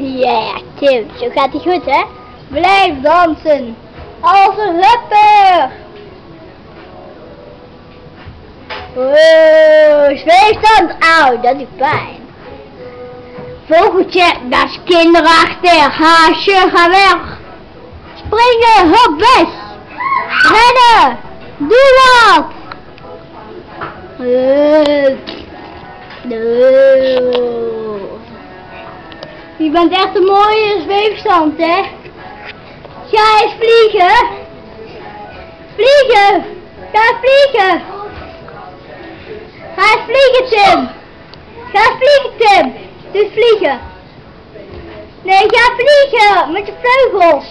Ja, Tim, zo gaat hij goed, hè? Blijf dansen. Als een rapper. Oh, zweefstand. Auw, dat doet pijn. Vogeltje, dat is kinderachtig. Haasje, ga weg. Springen, hop, weg. Rennen. Doe wat. Je bent echt een mooie zweefstand, hè? Ga eens vliegen. Vliegen. Ga vliegen. Ga eens vliegen, Tim. Ga vliegen, Tim. Doe vliegen. Nee, ga vliegen met je vleugels.